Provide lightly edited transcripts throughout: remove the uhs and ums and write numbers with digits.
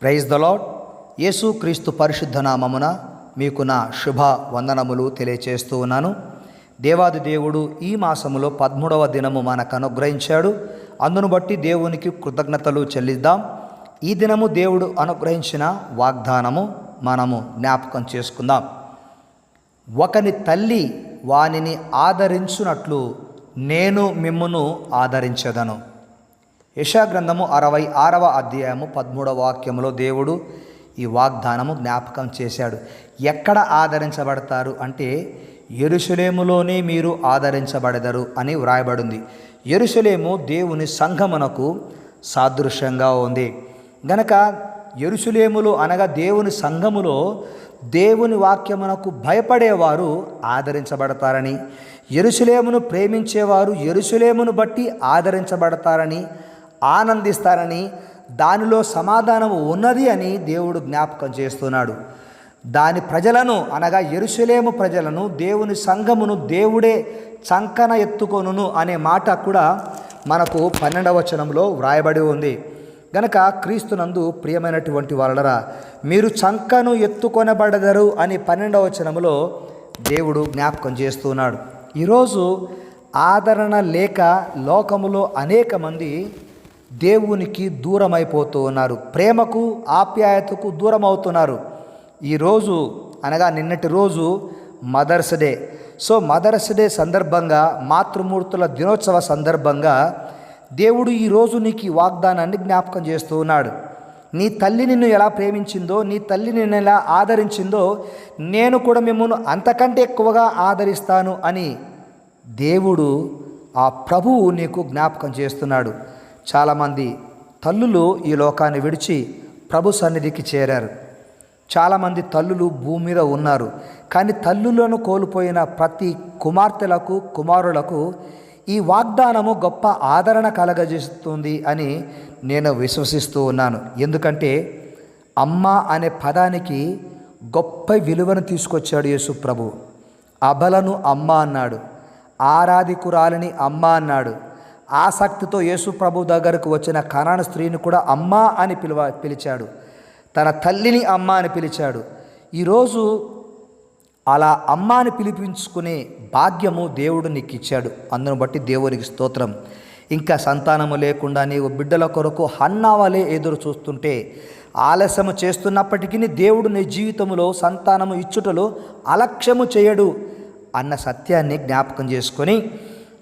Praise the lord. యేసు క్రీస్తు పరిశుద్ధ నామమున మీకు నా శుభ వందనములు తెలియచేస్తూ ఉన్నాను. దేవాది దేవుడు ఈ మాసములో 13వ దినము మనకు అనుగ్రహించాడు. అందును బట్టి దేవునికి కృతజ్ఞతలు చెల్లిద్దాం. ఈ దినము దేవుడు అనుగ్రహించిన వాగ్దానము మనము జ్ఞాపకం చేసుకుందాం. ఒకని తల్లి వానిని ఆదరించునట్లు నేను మిమ్మును ఆదరించెదను. యెషయా గ్రంథము 66వ అధ్యాయము 13వ వాక్యములో దేవుడు ఈ వాగ్దానము జ్ఞాపకం చేశాడు. ఎక్కడ ఆదరించబడతారు అంటే యెరూషలేములోనే మీరు ఆదరించబడెదరు అని వ్రాయబడింది. యెరూషలేము దేవుని సంఘమునకు సాదృశ్యంగా ఉంది గనక యెరూషలేములో అనగా దేవుని సంఘములో దేవుని వాక్యమునకు భయపడేవారు ఆదరించబడతారని, యెరూషలేమును ప్రేమించేవారు యెరూషలేమును బట్టి ఆదరించబడతారని, ఆనందిస్తారని, దానిలో సమాధానం ఉన్నది అని దేవుడు జ్ఞాపకం చేస్తున్నాడు. దాని ప్రజలను అనగా యెరూషలేము ప్రజలను దేవుని సంఘమును దేవుడే చంకన ఎత్తుకొనును అనే మాట కూడా మనకు 12వ వచనంలో వ్రాయబడి ఉంది. గనక క్రీస్తునందు ప్రియమైనటువంటి వాళ్ళరా, మీరు చంకను ఎత్తుకొనబడదరు అని 12వ వచనములో దేవుడు జ్ఞాపకం చేస్తున్నాడు. ఈరోజు ఆదరణ లేక లోకములో అనేక మంది దేవునికి దూరం అయిపోతూ ఉన్నారు. ప్రేమకు ఆప్యాయతకు దూరం అవుతున్నారు. ఈరోజు అనగా నిన్నటి రోజు mother's day. So mother's day సందర్భంగా, మాతృమూర్తుల దినోత్సవ సందర్భంగా దేవుడు ఈరోజు నీకు ఈ వాగ్దానాన్ని జ్ఞాపకం చేస్తూ ఉన్నాడు. నీ తల్లి నిన్ను ఎలా ప్రేమించిందో, నీ తల్లి నిన్ను ఎలా ఆదరించిందో, నేను కూడా మిమ్మల్ని అంతకంటే ఎక్కువగా ఆదరిస్తాను అని దేవుడు, ఆ ప్రభువు నీకు జ్ఞాపకం చేస్తున్నాడు. చాలామంది తల్లులు ఈ లోకాన్ని విడిచి ప్రభు సన్నిధికి చేరారు. చాలామంది తల్లులు భూమి మీద ఉన్నారు. కానీ తల్లులను కోల్పోయిన ప్రతి కుమార్తెలకు, కుమారులకు ఈ వాగ్దానము గొప్ప ఆదరణ కలగజేస్తుంది అని నేను విశ్వసిస్తూ ఉన్నాను. ఎందుకంటే అమ్మ అనే పదానికి గొప్ప విలువను తీసుకొచ్చాడు యేసు ప్రభు. అబలను అమ్మ అన్నాడు, ఆరాధికురాలిని అమ్మ అన్నాడు. ఆసక్తితో యేసు ప్రభు దగ్గరకు వచ్చిన కనాను స్త్రీని కూడా అమ్మ అని పిలిచాడు. తన తల్లిని అమ్మ అని పిలిచాడు. ఈరోజు అలా అమ్మ అని పిలిపించుకునే భాగ్యము దేవుడు నీకు ఇచ్చాడు. అందును బట్టి దేవునికి స్తోత్రం. ఇంకా సంతానము లేకుండా నీవు బిడ్డల కొరకు హన్నావలే ఎదురు చూస్తుంటే, ఆలస్యము చేస్తున్నప్పటికీ దేవుడు నీ జీవితంలో సంతానము ఇచ్చుటలో అలక్ష్యము చేయడు అన్న సత్యాన్ని జ్ఞాపకం చేసుకొని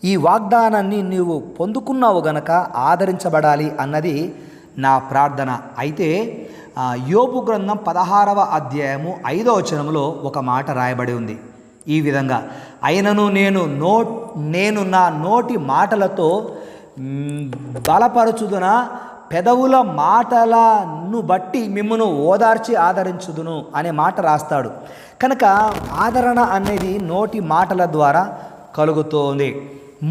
ఈ వాగ్దానాన్ని నీవు పొందుకున్నావు గనక ఆదరించబడాలి అన్నది నా ప్రార్థన. అయితే యోబు గ్రంథం 16వ అధ్యాయము 5వ వచనంలో ఒక మాట రాయబడి ఉంది ఈ విధంగా: అయినను నేను నా నోటి మాటలతో బలపరచుదున, పెదవుల మాటలను బట్టి మిమ్మును ఓదార్చి ఆదరించుదును అనే మాట రాస్తాడు. కనుక ఆదరణ అనేది నోటి మాటల ద్వారా కలుగుతోంది.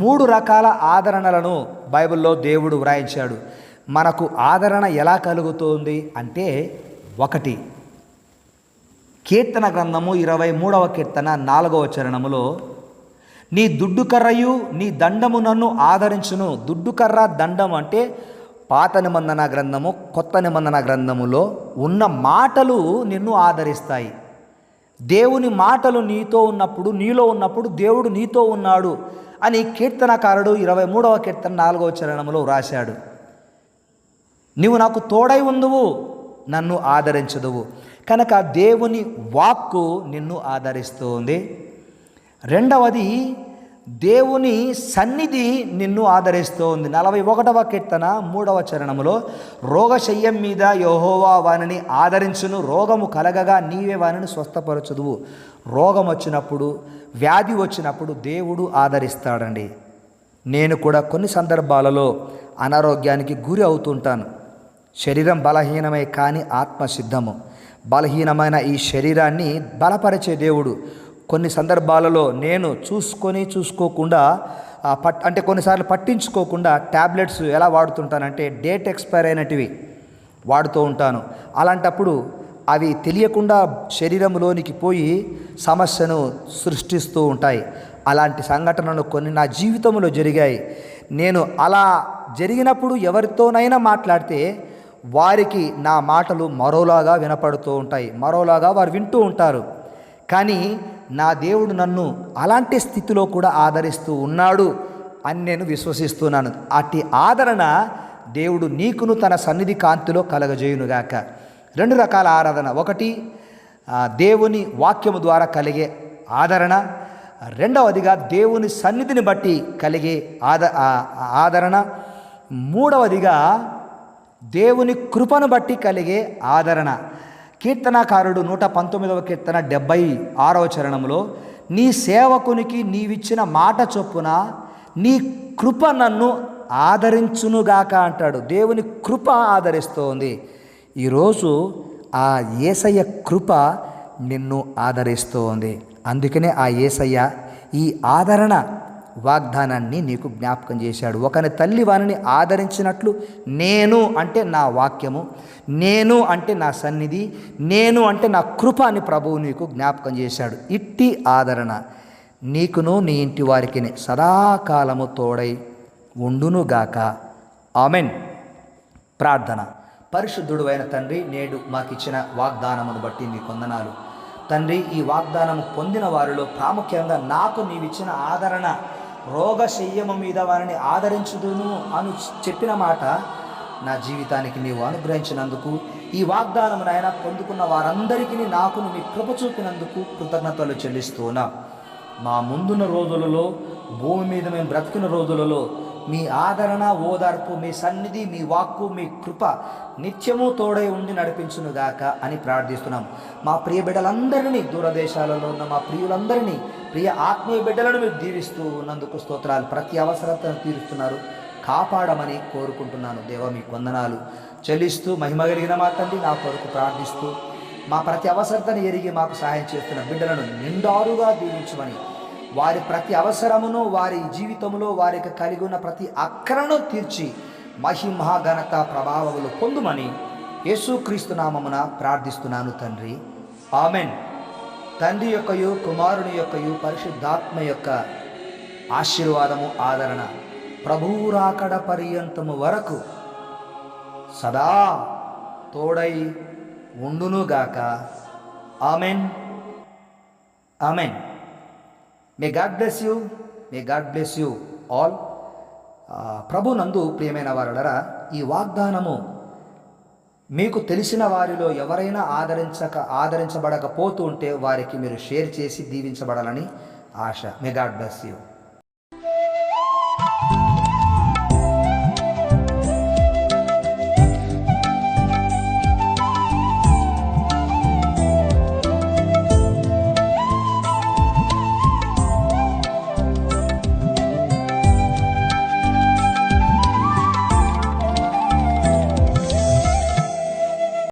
3 రకాల ఆదరణలను బైబిల్లో దేవుడు వ్రాయించాడు. మనకు ఆదరణ ఎలా కలుగుతుంది అంటే, 1 కీర్తన గ్రంథము 23వ కీర్తన 4వ చరణములో, నీ దుడ్డుకర్రయు నీ దండము నన్ను ఆదరించును. దుడ్డుకర్ర, దండం అంటే పాత నిబంధన గ్రంథము, కొత్త నిబంధన గ్రంథములో ఉన్న మాటలు నిన్ను ఆదరిస్తాయి. దేవుని మాటలు నీతో ఉన్నప్పుడు, నీలో ఉన్నప్పుడు దేవుడు నీతో ఉన్నాడు అని కీర్తనకారుడు 23వ కీర్తన 4వ చరణంలో వ్రాశాడు. నీవు నాకు తోడై ఉందువు, నన్ను ఆదరించదువు. కనుక దేవుని వాక్కు నిన్ను ఆదరిస్తూ ఉంది. 2వది, దేవుని సన్నిధి నిన్ను ఆదరిస్తూ ఉంది. 41వ కీర్తన 3వ చరణములో, రోగశయ్యం మీద యెహోవా వానిని ఆదరించును, రోగము కలగగా నీవే వానిని స్వస్థపరచుదువు. రోగం వచ్చినప్పుడు, వ్యాధి వచ్చినప్పుడు దేవుడు ఆదరిస్తాడండి. నేను కూడా కొన్ని సందర్భాలలో అనారోగ్యానికి గురి అవుతుంటాను. శరీరం బలహీనమే కానీ ఆత్మ సిద్ధము. బలహీనమైన ఈ శరీరాన్ని బలపరిచే దేవుడు. కొన్ని సందర్భాలలో నేను చూసుకోకుండా అంటే కొన్నిసార్లు పట్టించుకోకుండా ట్యాబ్లెట్స్ ఎలా వాడుతుంటానంటే డేట్ ఎక్స్పైర్ అయినటివి వాడుతూ ఉంటాను. అలాంటప్పుడు అవి తెలియకుండా శరీరంలోనికి పోయి సమస్యను సృష్టిస్తూ ఉంటాయి. అలాంటి సంఘటనలు కొన్ని నా జీవితంలో జరిగాయి. నేను అలా జరిగినప్పుడు ఎవరితోనైనా మాట్లాడితే వారికి నా మాటలు మరోలాగా వినపడుతూ ఉంటాయి, మరోలాగా వారు వింటూ ఉంటారు. కానీ నా దేవుడు నన్ను అలాంటి స్థితిలో కూడా ఆదరిస్తూ ఉన్నాడు అని నేను విశ్వసిస్తున్నాను. అట్టి ఆదరణ దేవుడు నీకును తన సన్నిధి కాంతిలో కలగజేయునుగాక. 2 రకాల ఆరాధన. ఒకటి దేవుని వాక్యము ద్వారా కలిగే ఆదరణ, రెండవదిగా దేవుని సన్నిధిని బట్టి కలిగే ఆదరణ, మూడవదిగా దేవుని కృపను బట్టి కలిగే ఆదరణ. కీర్తనాకారుడు 119వ కీర్తన 76వ చరణంలో, నీ సేవకునికి నీవిచ్చిన మాట చొప్పున నీ కృప నన్ను ఆదరించునుగాక అంటాడు. దేవుని కృప ఆదరిస్తోంది. ఈరోజు ఆ యేసయ్య కృప నిన్ను ఆదరిస్తోంది. అందుకనే ఆ యేసయ్య ఈ ఆదరణ వాగ్దానాన్ని నీకు జ్ఞాపకం చేశాడు. ఒకని తల్లి వారిని ఆదరించినట్లు నేను అంటే నా వాక్యము, నేను అంటే నా సన్నిధి, నేను అంటే నా కృప అని ప్రభువు నీకు జ్ఞాపకం చేశాడు. ఇట్టి ఆదరణ నీకును నీ ఇంటి వారికి సదాకాలము తోడై ఉండునుగాక. ఆమెన్. ప్రార్థన. పరిశుద్ధుడు అయిన తండ్రి, నేడు మాకిచ్చిన వాగ్దానమును బట్టి నీ వందనాలు తండ్రి. ఈ వాగ్దానము పొందిన వారిలో ప్రాముఖ్యంగా నాకు నీవిచ్చిన ఆదరణ, రోగశయ్యము మీద వారిని ఆదరించుదును అని చెప్పిన మాట నా జీవితానికి నీవు అనుగ్రహించినందుకు, ఈ వాగ్దానము నాయన పొందుకున్న వారందరికీ నాకు నీ కృప చూపినందుకు కృతజ్ఞతలు చెల్లిస్తున్నా. మా ముందున్న రోజులలో, భూమి మీద మేము బ్రతికిన రోజులలో మీ ఆదరణ, ఓదార్పు, మీ సన్నిధి, మీ వాక్కు, మీ కృప నిత్యము తోడై ఉండి నడిపించునుగాక అని ప్రార్థిస్తున్నాం. మా ప్రియ బిడ్డలందరినీ, దూరదేశాలలో ఉన్న మా ప్రియులందరినీ, ప్రియ ఆత్మీయ బిడ్డలను మీరు దీవిస్తూ ఉన్నందుకు స్తోత్రాలు. ప్రతి అవసరతను తీరుస్తున్నారు, కాపాడమని కోరుకుంటున్నాను. దేవా మీకు వందనాలు చెల్లిస్తూ, మహిమ కలిగిన మా తండ్రి, నా కొరకు ప్రార్థిస్తూ మా ప్రతి అవసరతను ఎరిగి మాకు సహాయం చేస్తున్న బిడ్డలను నిండారుగా దీవించమని, వారి ప్రతి అవసరమును, వారి జీవితంలో వారికి కలిగి ఉన్న ప్రతి అక్కరను తీర్చి మహిమ ఘనత ప్రభావములు పొందుమని యేసుక్రీస్తు నామమున ప్రార్థిస్తున్నాను తండ్రి. ఆమెన్. తండ్రి యొక్కయు, కుమారుని యొక్కయు, పరిశుద్ధాత్మ యొక్క ఆశీర్వాదము, ఆదరణ ప్రభువు రాకడ పర్యంతము వరకు సదా తోడై ఉండునుగాక. Amen. Amen. May God bless you. May God bless you all. ప్రభునందు ప్రియమైన వారలారా, ఈ వాగ్దానము మీకు తెలిసిన వారిలో ఎవరైనా ఆదరించబడకపోతూ ఉంటే వారికి మీరు షేర్ చేసి దీవించబడాలని ఆశ. May God bless you.